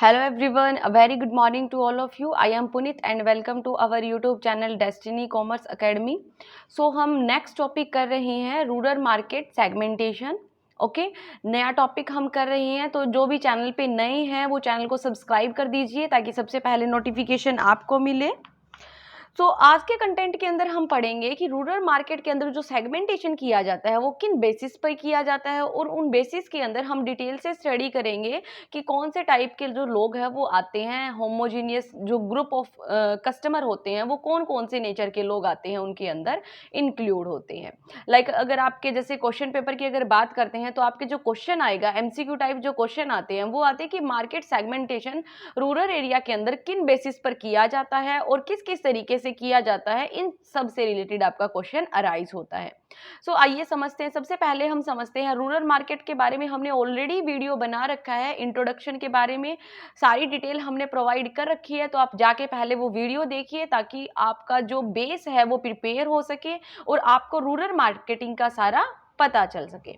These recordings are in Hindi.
Hello everyone, a very good morning to all of you. I am Punit and welcome to our YouTube channel Destiny Commerce Academy. So हम नेक्स्ट टॉपिक कर रहे हैं रूरल मार्केट सेगमेंटेशन. ओके, नया टॉपिक हम कर रहे हैं, तो जो भी चैनल पे नए हैं वो चैनल को सब्सक्राइब कर दीजिए ताकि सबसे पहले नोटिफिकेशन आपको मिले. तो आज के कंटेंट के अंदर हम पढ़ेंगे कि रूरल मार्केट के अंदर जो सेगमेंटेशन किया जाता है वो किन बेसिस पर किया जाता है, और उन बेसिस के अंदर हम डिटेल से स्टडी करेंगे कि कौन से टाइप के जो लोग हैं वो आते हैं. होमोजीनियस जो ग्रुप ऑफ कस्टमर होते हैं वो कौन कौन से नेचर के लोग आते हैं उनके अंदर इंक्लूड होते हैं. लाइक अगर आपके जैसे क्वेश्चन पेपर की अगर बात करते हैं तो आपके जो क्वेश्चन आएगा एमसीक्यू टाइप जो क्वेश्चन आते हैं वो आते हैं कि मार्केट सेगमेंटेशन रूरल एरिया के अंदर किन बेसिस पर किया जाता है और किस किस तरीके से किया जाता है, इन सब से रिलेटेड आपका क्वेश्चन अराइज होता है. सो आइए समझते हैं. सबसे पहले हम समझते हैं रूरल मार्केट के बारे में. हमने ऑलरेडी वीडियो बना रखा है इंट्रोडक्शन के बारे में, सारी डिटेल हमने प्रोवाइड कर रखी है, तो आप जाके पहले वो वीडियो देखिए ताकि आपका जो बेस है वो प्रिपेयर हो सके और आपको रूरल मार्केटिंग का सारा पता चल सके.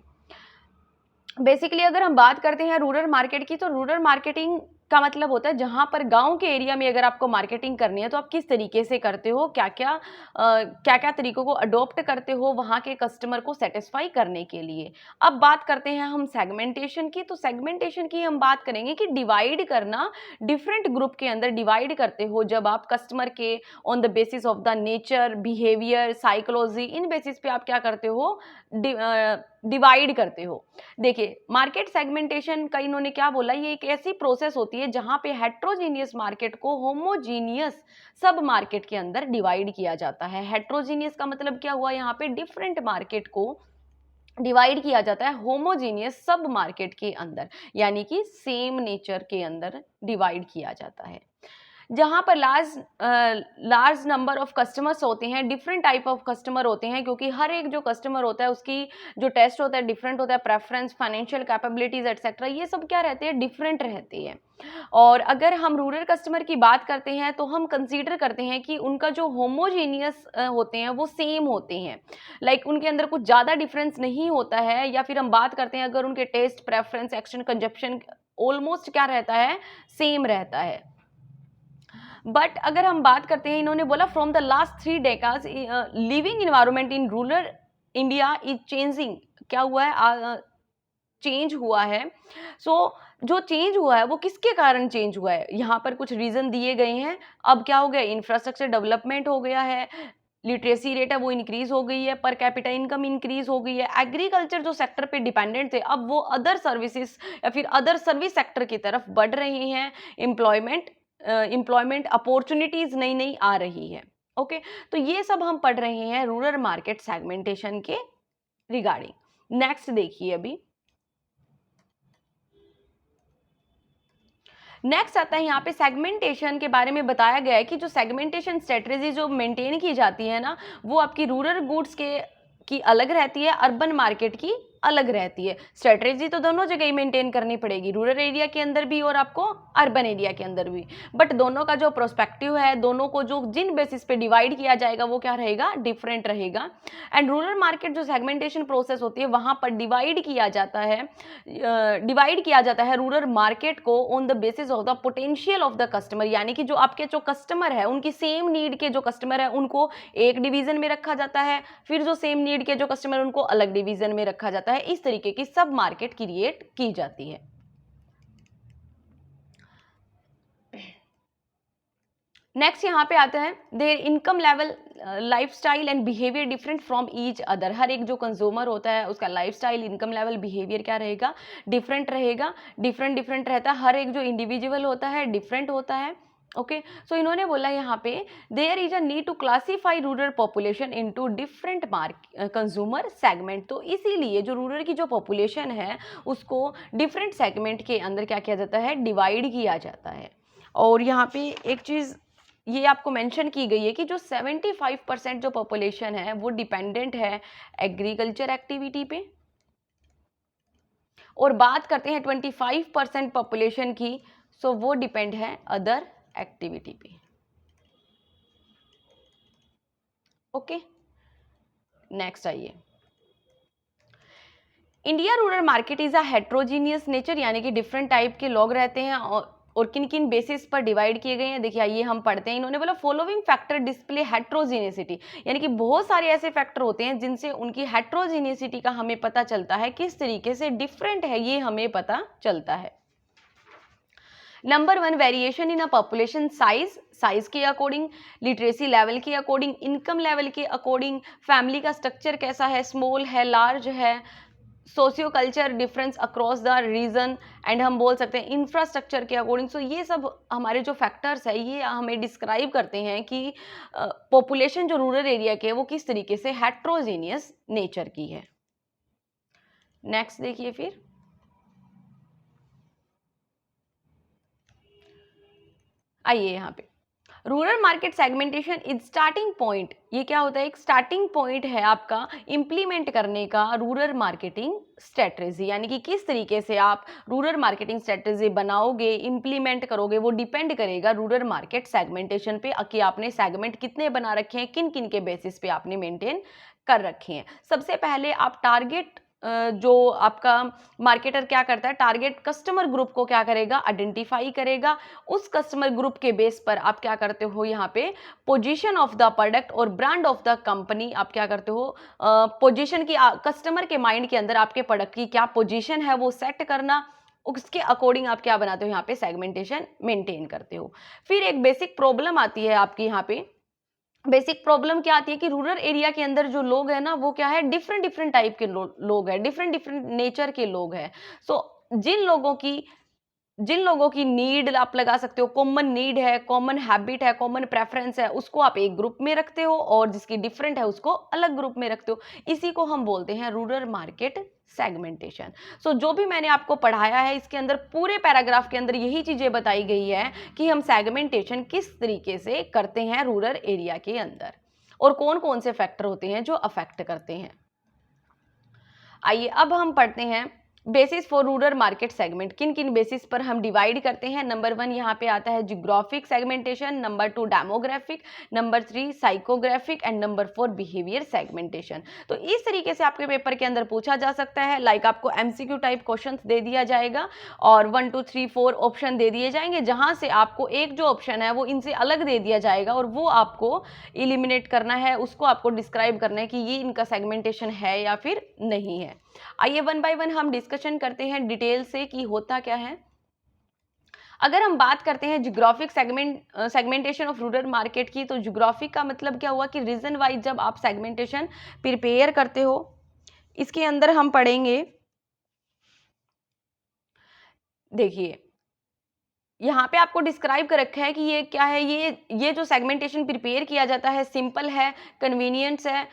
बेसिकली अगर हम बात करते हैं रूरल मार्केट की, तो रूरल मार्केटिंग का मतलब होता है जहां पर गांव के एरिया में अगर आपको मार्केटिंग करनी है तो आप किस तरीके से करते हो, क्या क्या तरीकों को अडॉप्ट करते हो वहां के कस्टमर को सेटिस्फाई करने के लिए. अब बात करते हैं हम सेगमेंटेशन की. तो सेगमेंटेशन की हम बात करेंगे कि डिवाइड करना, डिफरेंट ग्रुप के अंदर डिवाइड करते हो जब आप कस्टमर के on the basis of the nature, behaviour, psychology, in basis पे आप क्या करते हो, डिवाइड करते हो. देखिए मार्केट सेगमेंटेशन का इन्होंने क्या बोला, ये एक ऐसी प्रोसेस होती है जहां पे हेट्रोजीनियस मार्केट को होमोजीनियस सब मार्केट के अंदर डिवाइड किया जाता है. हेट्रोजीनियस का मतलब क्या हुआ, यहाँ पे डिफरेंट मार्केट को डिवाइड किया जाता है होमोजीनियस सब मार्केट के अंदर, यानी कि सेम नेचर के अंदर डिवाइड किया जाता है. जहाँ पर लार्ज नंबर ऑफ कस्टमर्स होते हैं, डिफरेंट टाइप ऑफ कस्टमर होते हैं, क्योंकि हर एक जो कस्टमर होता है उसकी जो टेस्ट होता है डिफरेंट होता है, प्रेफरेंस, फाइनेंशियल कैपेबिलिटीज एटसेट्रा, ये सब क्या रहते हैं, डिफरेंट रहते हैं. और अगर हम रूरल कस्टमर की बात करते हैं तो हम कंसीडर करते हैं कि उनका जो होमोजीनियस होते हैं वो सेम होते हैं. लाइक उनके अंदर कुछ ज़्यादा डिफरेंस नहीं होता है, या फिर हम बात करते हैं अगर उनके taste, preference, action, consumption almost क्या रहता है, सेम रहता है. बट अगर हम बात करते हैं, इन्होंने बोला from the last 3 decades living environment in rural India is changing. क्या हुआ है, चेंज हुआ है. जो चेंज हुआ है वो किसके कारण चेंज हुआ है, यहाँ पर कुछ रीजन दिए गए हैं. अब क्या हो गया, इंफ्रास्ट्रक्चर डेवलपमेंट हो गया है, लिटरेसी रेट है वो इंक्रीज हो गई है, पर कैपिटा इनकम इंक्रीज हो गई है, एग्रीकल्चर जो सेक्टर पे डिपेंडेंट थे अब वो अदर सर्विसेज या फिर अदर सर्विस सेक्टर की तरफ बढ़ रहे हैं. एम्प्लॉयमेंट अपॉर्चुनिटीज नई नई आ रही है. ओके, तो ये सब हम पढ़ रहे हैं रूरल मार्केट सेगमेंटेशन के रिगार्डिंग. नेक्स्ट देखिए, अभी नेक्स्ट आता है यहाँ पे सेगमेंटेशन के बारे में बताया गया है कि जो सेगमेंटेशन स्ट्रेटजी जो मेंटेन की जाती है ना, वो आपकी रूरल गुड्स के की अलग रहती है, अर्बन मार्केट की अलग रहती है. स्ट्रेटजी तो दोनों जगह ही मेंटेन करनी पड़ेगी, रूरल एरिया के अंदर भी और आपको अर्बन एरिया के अंदर भी. बट दोनों का जो प्रोस्पेक्टिव है, दोनों को जो जिन बेसिस पे डिवाइड किया जाएगा वो क्या रहेगा, डिफरेंट रहेगा. एंड रूरल मार्केट जो सेगमेंटेशन प्रोसेस होती है वहां पर डिवाइड किया जाता है रूरल मार्केट को on the basis of the potential of the customer, यानी कि जो आपके जो कस्टमर है उनकी सेम नीड के जो कस्टमर है उनको एक डिवीजन में रखा जाता है, फिर जो सेम नीड के जो कस्टमर उनको अलग डिवीजन में रखा जाता है. इस तरीके की सब मार्केट क्रिएट की जाती है. नेक्स्ट यहाँ पे आता है their income level, lifestyle and behaviour different from each other. हर एक जो कंज्यूमर होता है उसका लाइफस्टाइल, इनकम लेवल, बिहेवियर क्या रहेगा, डिफरेंट रहेगा. डिफरेंट रहता है. हर एक जो इंडिविजुअल होता है डिफरेंट होता है. ओके, सो इन्होंने बोला यहाँ पे there is a need to classify rural population into different consumer segment. तो इसीलिए जो रूरल की जो पॉपुलेशन है उसको डिफरेंट सेगमेंट के अंदर क्या किया जाता है, डिवाइड किया जाता है. और यहाँ पे एक चीज़ ये आपको मेंशन की गई है कि जो 75% जो पॉपुलेशन है वो डिपेंडेंट है एग्रीकल्चर एक्टिविटी पे, और बात करते हैं 25% पॉपुलेशन की, सो वो डिपेंड है अदर एक्टिविटी पे. ओके, नेक्स्ट आइए. India rural market is a heterogeneous nature, यानी कि डिफरेंट टाइप के लोग रहते हैं और किन किन बेसिस पर डिवाइड किए गए हैं, देखिए आइए हम पढ़ते हैं। इन्होंने बोला फॉलोइंग फैक्टर डिस्प्ले हेट्रोजीनियसिटी, यानी कि बहुत सारे ऐसे फैक्टर होते हैं जिनसे उनकी हेट्रोजीनियसिटी का हमें पता चलता है, किस तरीके से डिफरेंट है ये हमें पता चलता है। Number 1, variation in a population size, size के अकॉर्डिंग, लिटरेसी लेवल के अकॉर्डिंग, इनकम लेवल के अकॉर्डिंग, फैमिली का स्ट्रक्चर कैसा है, स्मॉल है, लार्ज है, socio culture difference across the region, and हम बोल सकते हैं इंफ्रास्ट्रक्चर के अकॉर्डिंग। सो ये सब हमारे जो फैक्टर्स है ये हमें डिस्क्राइब करते हैं कि पॉपुलेशन जो रूरल एरिया के है वो किस तरीके से हेट्रोजीनियस नेचर की है। नेक्स्ट देखिए फिर, आइए यहाँ पे rural market segmentation is starting point. ये क्या होता है, एक स्टार्टिंग पॉइंट है आपका इम्प्लीमेंट करने का रूरल मार्केटिंग स्ट्रेटजी, यानी कि किस तरीके से आप रूरल मार्केटिंग स्ट्रेटजी बनाओगे, इम्प्लीमेंट करोगे, वो डिपेंड करेगा रूरल मार्केट सेगमेंटेशन पे कि आपने सेगमेंट कितने बना रखे हैं, किन किन के बेसिस पे आपने मेंटेन कर रखे हैं। सबसे पहले आप टारगेट जो आपका मार्केटर क्या करता है, टारगेट कस्टमर ग्रुप को क्या करेगा, आइडेंटिफाई करेगा। उस कस्टमर ग्रुप के बेस पर आप क्या करते हो, यहाँ पे पोजीशन ऑफ द प्रोडक्ट और ब्रांड ऑफ द कंपनी आप क्या करते हो, पोजीशन की, कस्टमर के माइंड के अंदर आपके प्रोडक्ट की क्या पोजीशन है वो सेट करना, उसके अकॉर्डिंग आप क्या बनाते हो, यहाँ पे सेगमेंटेशन मेंटेन करते हो। फिर एक बेसिक प्रॉब्लम आती है आपकी यहाँ पे, बेसिक प्रॉब्लम क्या आती है कि रूरल एरिया के अंदर जो लोग हैं ना वो क्या है, डिफरेंट डिफरेंट टाइप के लोग हैं, डिफरेंट डिफरेंट नेचर के लोग हैं। सो जिन लोगों की नीड आप लगा सकते हो, कॉमन नीड है, कॉमन हैबिट है, कॉमन प्रेफरेंस है, उसको आप एक ग्रुप में रखते हो, और जिसकी डिफरेंट है उसको अलग ग्रुप में रखते हो। इसी को हम बोलते हैं रूरल मार्केट सेगमेंटेशन। सो जो भी मैंने आपको पढ़ाया है इसके अंदर पूरे पैराग्राफ के अंदर यही चीजें बताई गई है कि हम सेगमेंटेशन किस तरीके से करते हैं रूरल एरिया के अंदर, और कौन कौन से फैक्टर होते हैं जो अफेक्ट करते हैं। आइए अब हम पढ़ते हैं basis for rural market segment, किन किन बेसिस पर हम डिवाइड करते हैं। नंबर 1 यहाँ पे आता है geographic segmentation, number 2 demographic, number 3 psychographic, and number 4 behaviour segmentation. तो इस तरीके से आपके पेपर के अंदर पूछा जा सकता है, लाइक आपको एमसीक्यू टाइप क्वेश्चंस दे दिया जाएगा और 1 2 3 4 ऑप्शन दे दिए जाएंगे, जहां से आपको एक जो ऑप्शन है वो इनसे अलग दे दिया जाएगा और वो आपको इलिमिनेट करना है, उसको आपको डिस्क्राइब करना है कि ये इनका सेगमेंटेशन है या फिर नहीं है। आइए वन बाय वन हम डिस्कशन करते हैं डिटेल से कि होता क्या है। अगर हम बात करते हैं geographic segmentation of rural market की, तो जियोग्राफिक का मतलब क्या हुआ कि रीजन वाइज जब आप सेगमेंटेशन प्रिपेयर करते हो, इसके अंदर हम पढ़ेंगे, देखिए यहाँ पे आपको डिस्क्राइब कर रखा है कि ये क्या है, ये जो सेगमेंटेशन प्रिपेयर किया जाता है सिंपल है, कन्वीनियंस है,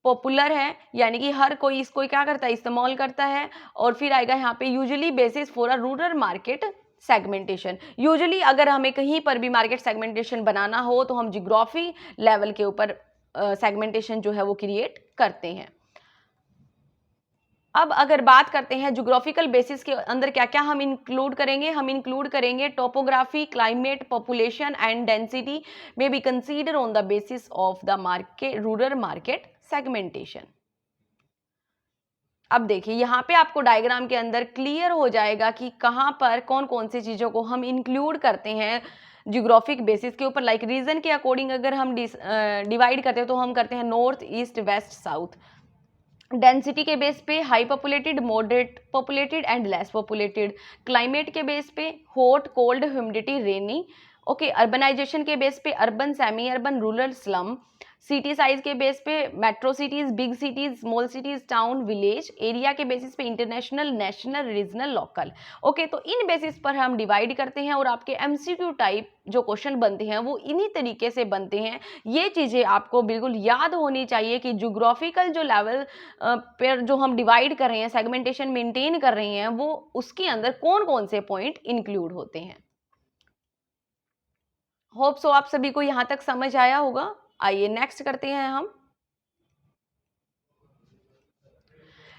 पॉपुलर है, यानी कि हर कोई इसको क्या करता है, इस्तेमाल करता है। और फिर आएगा यहाँ पे usually basis for a rural market segmentation. Usually अगर हमें कहीं पर भी मार्केट सेगमेंटेशन बनाना हो तो हम जियोग्राफी लेवल के ऊपर सेगमेंटेशन जो है वो क्रिएट करते हैं। अब अगर बात करते हैं ज्योग्राफिकल बेसिस के अंदर क्या क्या हम इंक्लूड करेंगे, हम इंक्लूड करेंगे topography, climate, population and density में be consider on the basis of the market rural market segmentation. अब देखिए यहाँ पे आपको डायग्राम के अंदर क्लियर हो जाएगा कि कहाँ पर कौन कौन सी चीज़ों को हम इंक्लूड करते हैं जियोग्राफिक बेसिस के ऊपर। लाइक रीजन के अकॉर्डिंग अगर हम डिवाइड करते हैं तो हम करते हैं north, east, west, south. Density के बेस पे high populated, moderate populated and less populated. Climate के बेस पे hot, cold, humidity, rainy. Okay, urbanization के बेस पे urban, semi urban, rural, slum. City size के बेस पे metro cities, big cities, small cities, town, village. Area के बेसिस पे international, national, regional, local. Okay, तो इन बेसिस पर हम डिवाइड करते हैं और आपके एमसीक्यू टाइप जो क्वेश्चन बनते हैं वो इन्हीं तरीके से बनते हैं। ये चीज़ें आपको बिल्कुल याद होनी चाहिए कि ज्योग्राफिकल जो लेवल पर जो हम डिवाइड कर रहे हैं, सेगमेंटेशन मेंटेन कर रहे हैं, वो उसके अंदर कौन कौन से पॉइंट इंक्लूड होते हैं। होप सो आप सभी को यहाँ तक समझ आया होगा। आइए नेक्स्ट करते हैं हम।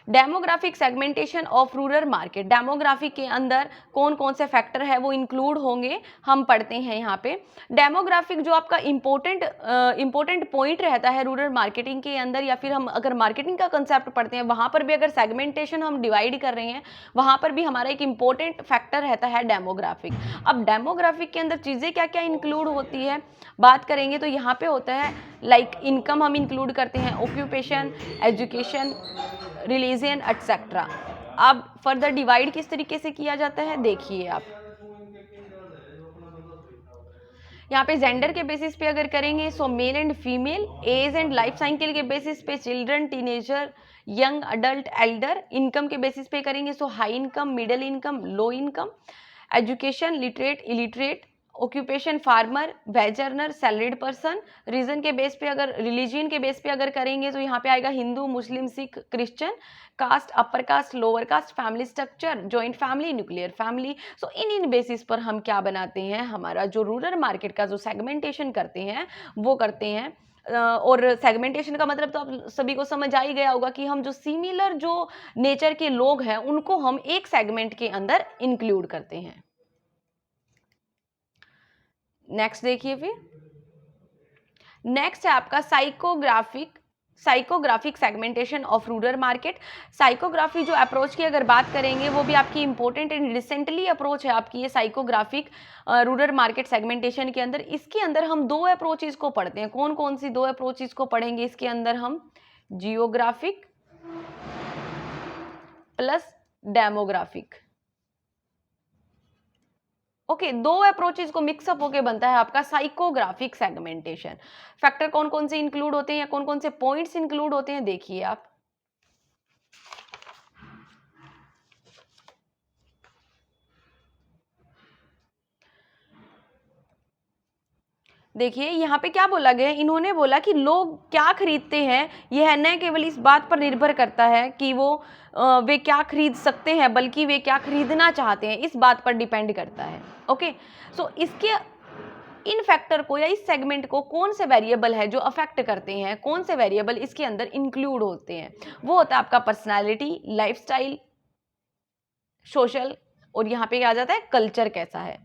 Demographic segmentation of rural market, demographic के अंदर कौन कौन से फैक्टर है वो इंक्लूड होंगे, हम पढ़ते हैं यहाँ पे। डेमोग्राफिक जो आपका इंपॉर्टेंट पॉइंट रहता है रूरल मार्केटिंग के अंदर, या फिर हम अगर मार्केटिंग का कंसेप्ट पढ़ते हैं वहाँ पर भी अगर सेगमेंटेशन हम डिवाइड कर रहे हैं, वहाँ पर भी हमारा एक इंपॉर्टेंट फैक्टर रहता है डेमोग्राफिक। अब डेमोग्राफिक के अंदर चीज़ें क्या क्या इंक्लूड होती है बात करेंगे तो यहाँ पे होता है लाइक इनकम हम इंक्लूड करते हैं, ऑक्यूपेशन, एजुकेशन, रिलीजन एटसेट्रा। अब फर्दर डिवाइड किस तरीके से किया जाता है देखिए आप, यहाँ पे जेंडर के बेसिस पे अगर करेंगे so male and female, age and life cycle के बेसिस पे children, teenager, young adult, elder. Income के बेसिस पे करेंगे so high income, middle income, low income. Education, literate, illiterate. Occupation, farmer, wage earner, salaried person. Region के बेस पे अगर, रिलीजियन के बेस पे अगर करेंगे तो यहाँ पे आएगा Hindu, Muslim, Sikh, Christian. Caste, upper caste, lower caste, family structure, joint family, nuclear family. So in basis पर हम क्या बनाते हैं, हमारा जो रूरल मार्केट का जो सेगमेंटेशन करते हैं वो करते हैं। और सेगमेंटेशन का मतलब तो आप सभी को समझ आ ही गया होगा कि हम जो सिमिलर जो नेचर के लोग हैं उनको हम एक सेगमेंट के अंदर इंक्लूड करते हैं। नेक्स्ट देखिए, फिर नेक्स्ट है आपका psychographic segmentation of rural market. Psychography जो अप्रोच की अगर बात करेंगे वो भी आपकी इंपॉर्टेंट एंड रिसेंटली अप्रोच है आपकी ये साइकोग्राफिक रूरल मार्केट सेगमेंटेशन के अंदर। इसके अंदर हम दो अप्रोचेस को पढ़ते हैं। कौन कौन सी दो अप्रोचेस को पढ़ेंगे इसके अंदर हम, जियोग्राफिक प्लस डेमोग्राफिक। ओके, दो अप्रोचेज को मिक्सअप होके बनता है आपका साइकोग्राफिक सेगमेंटेशन। फैक्टर कौन कौन से इंक्लूड होते हैं या कौन कौन से पॉइंट्स इंक्लूड होते हैं देखिए आप। देखिए यहाँ पे क्या बोला गया है, इन्होंने बोला कि लोग क्या खरीदते हैं यह न केवल इस बात पर निर्भर करता है कि वे क्या खरीद सकते हैं, बल्कि वे क्या खरीदना चाहते हैं इस बात पर डिपेंड करता है। ओके, सो इसके इन फैक्टर को या इस सेगमेंट को कौन से वेरिएबल है जो अफेक्ट करते हैं, कौन से वेरिएबल इसके अंदर इंक्लूड होते हैं, वो होता है आपका पर्सनालिटी, लाइफस्टाइल, सोशल, और यहाँ पे क्या आ जाता है कल्चर कैसा है।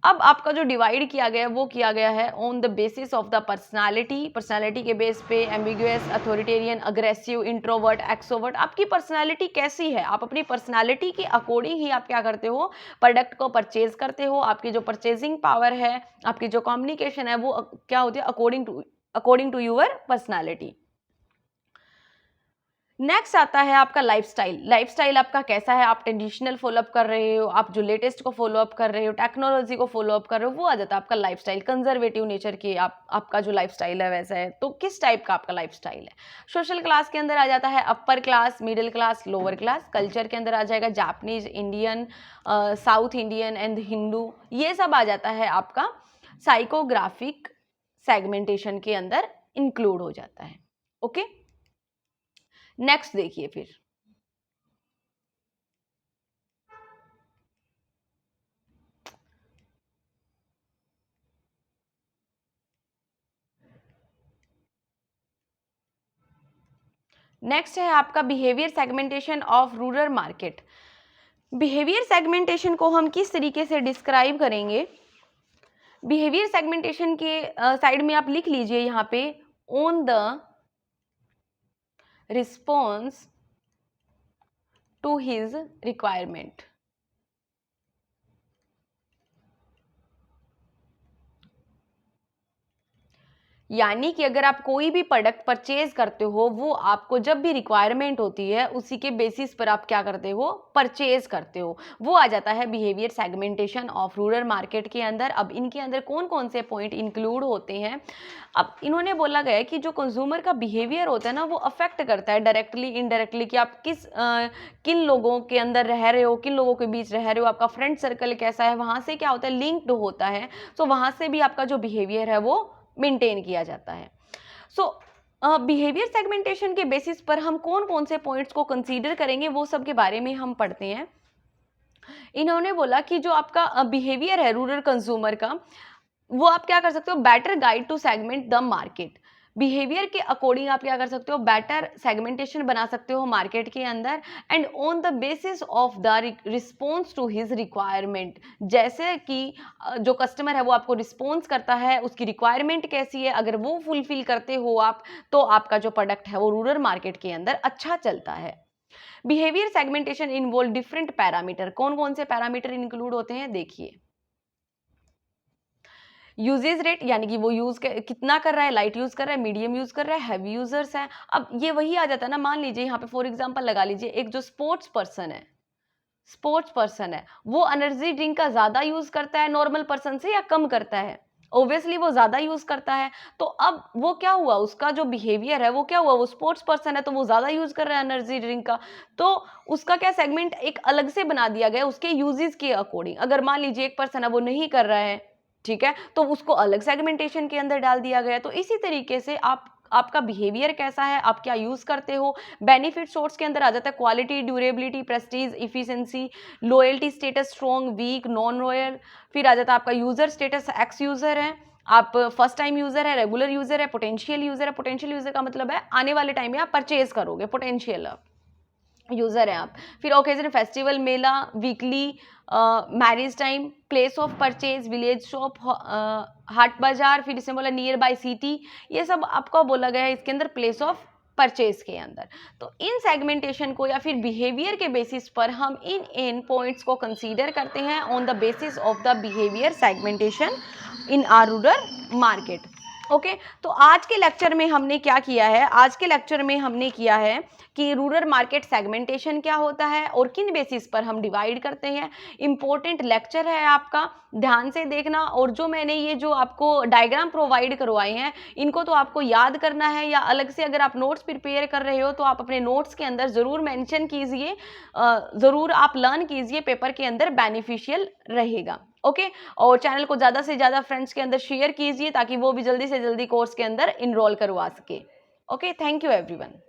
अब आपका जो डिवाइड किया गया है वो किया गया है on the basis of the personality के बेस पे, एम्बिगुअस, अथॉरिटेरियन, अग्रेसिव, इंट्रोवर्ट, एक्सोवर्ट। आपकी पर्सनालिटी कैसी है, आप अपनी पर्सनालिटी के अकॉर्डिंग ही आप क्या करते हो, प्रोडक्ट को परचेज करते हो। आपकी जो परचेजिंग पावर है, आपकी जो कम्युनिकेशन है वो क्या होती है, according to your personality. Next आता है आपका लाइफस्टाइल आपका कैसा है, आप ट्रेडिशनल फॉलोअप कर रहे हो, आप जो लेटेस्ट को फॉलोअप कर रहे हो, टेक्नोलॉजी को फॉलोअप कर रहे हो, वो आ जाता है आपका लाइफस्टाइल। कंजर्वेटिव नेचर की आपका जो लाइफस्टाइल है वैसा है, तो किस टाइप का आपका लाइफस्टाइल है। सोशल क्लास के अंदर आ जाता है upper class, middle class, lower class. Culture के अंदर आ जाएगा Japanese, Indian, south Indian and Hindu, ये सब आ जाता है आपका साइकोग्राफिक सेगमेंटेशन के अंदर इंक्लूड हो जाता है। ओके, नेक्स्ट देखिए, फिर नेक्स्ट है आपका behaviour segmentation of rural market. Behaviour segmentation को हम किस तरीके से डिस्क्राइब करेंगे, बिहेवियर सेगमेंटेशन के साइड में आप लिख लीजिए यहाँ पे, on the response to his requirement. यानी कि अगर आप कोई भी प्रोडक्ट परचेज करते हो, वो आपको जब भी रिक्वायरमेंट होती है उसी के बेसिस पर आप क्या करते हो, परचेज करते हो। वो आ जाता है behaviour segmentation of rural market के अंदर। अब इनके अंदर कौन कौन से पॉइंट इंक्लूड होते हैं, अब इन्होंने बोला गया है कि जो कंज्यूमर का बिहेवियर होता है ना, वो अफेक्ट करता है डायरेक्टली इनडायरेक्टली कि आप किन लोगों के अंदर रह रहे हो, किन लोगों के बीच रह रहे हो, आपका फ्रेंड सर्कल कैसा है, वहाँ से क्या होता है, लिंक्ड होता है। तो वहाँ से भी आपका जो बिहेवियर है वो मेंटेन किया जाता है। सो बिहेवियर सेगमेंटेशन के बेसिस पर हम कौन कौन से पॉइंट्स को कंसीडर करेंगे वो सब के बारे में हम पढ़ते हैं। इन्होंने बोला कि जो आपका बिहेवियर है रूरल कंज्यूमर का, वो आप क्या कर सकते हो, better guide to segment the market. Behaviour के अकॉर्डिंग आप क्या कर सकते हो, बेटर सेगमेंटेशन बना सकते हो मार्केट के अंदर, and on the basis of the response to his requirement. जैसे कि जो कस्टमर है वो आपको रिस्पॉन्स करता है, उसकी रिक्वायरमेंट कैसी है, अगर वो फुलफिल करते हो आप, तो आपका जो प्रोडक्ट है वो रूरल मार्केट के अंदर अच्छा चलता है। Behaviour segmentation involve different parameter. कौन कौन से पैरामीटर इंक्लूड होते हैं, देखिए। यूजेज रेट, यानी कि वो यूज कितना कर रहा है, लाइट यूज कर रहा है, मीडियम यूज कर रहा है, हैवी यूजर्स हैं। अब ये वही आ जाता है ना, मान लीजिए यहाँ पे फॉर एग्जांपल लगा लीजिए, एक जो स्पोर्ट्स पर्सन है वो एनर्जी ड्रिंक का ज्यादा यूज करता है नॉर्मल पर्सन से या कम करता है, ऑब्वियसली वो ज्यादा यूज करता है। तो अब वो क्या हुआ, उसका जो बिहेवियर है वो क्या हुआ, वो स्पोर्ट्स पर्सन है तो वो ज्यादा यूज कर रहा है एनर्जी ड्रिंक का, तो उसका क्या सेगमेंट एक अलग से बना दिया गया उसके यूजेस के अकॉर्डिंग। अगर मान लीजिए एक पर्सन है वो नहीं कर रहा है, ठीक है, तो उसको अलग सेगमेंटेशन के अंदर डाल दिया गया। तो इसी तरीके से आपका बिहेवियर कैसा है, आप क्या यूज करते हो, बेनिफिट सोर्स के अंदर आ जाता है quality, durability, prestige, efficiency, loyalty status, strong, weak, non royal. फिर आ जाता है आपका यूजर स्टेटस, एक्स यूजर है, आप फर्स्ट टाइम यूजर है, रेगुलर यूजर है, पोटेंशियल यूजर है। पोटेंशियल यूजर का मतलब है आने वाले टाइम में आप परचेज करोगे, पोटेंशियल यूजर है आप। फिर ओकेजन, फेस्टिवल, मेला, weekly, marriage time, place of purchase, village shop, हाट बाजार, फिर इसमें बोला नियर बाय सिटी, ये सब आपको बोला गया है इसके अंदर प्लेस ऑफ परचेज के अंदर। तो इन सेगमेंटेशन को या फिर बिहेवियर के बेसिस पर हम इन पॉइंट्स को कंसीडर करते हैं on the basis of the behaviour segmentation in are rural market. Okay, तो आज के लेक्चर में हमने क्या किया है, आज के लेक्चर में हमने किया है कि रूरल मार्केट सेगमेंटेशन क्या होता है और किन बेसिस पर हम डिवाइड करते हैं। इंपॉर्टेंट लेक्चर है आपका, ध्यान से देखना। और जो मैंने ये जो आपको डायग्राम प्रोवाइड करवाए हैं इनको तो आपको याद करना है, या अलग से अगर आप नोट्स प्रिपेयर कर रहे हो तो आप अपने नोट्स के अंदर ज़रूर मेंशन कीजिए, ज़रूर आप लर्न कीजिए, पेपर के अंदर बेनिफिशियल रहेगा। ओके, और चैनल को ज़्यादा से ज़्यादा फ्रेंड्स के अंदर शेयर कीजिए ताकि वो भी जल्दी से जल्दी कोर्स के अंदर इनरोल करवा सके। Okay, thank you everyone.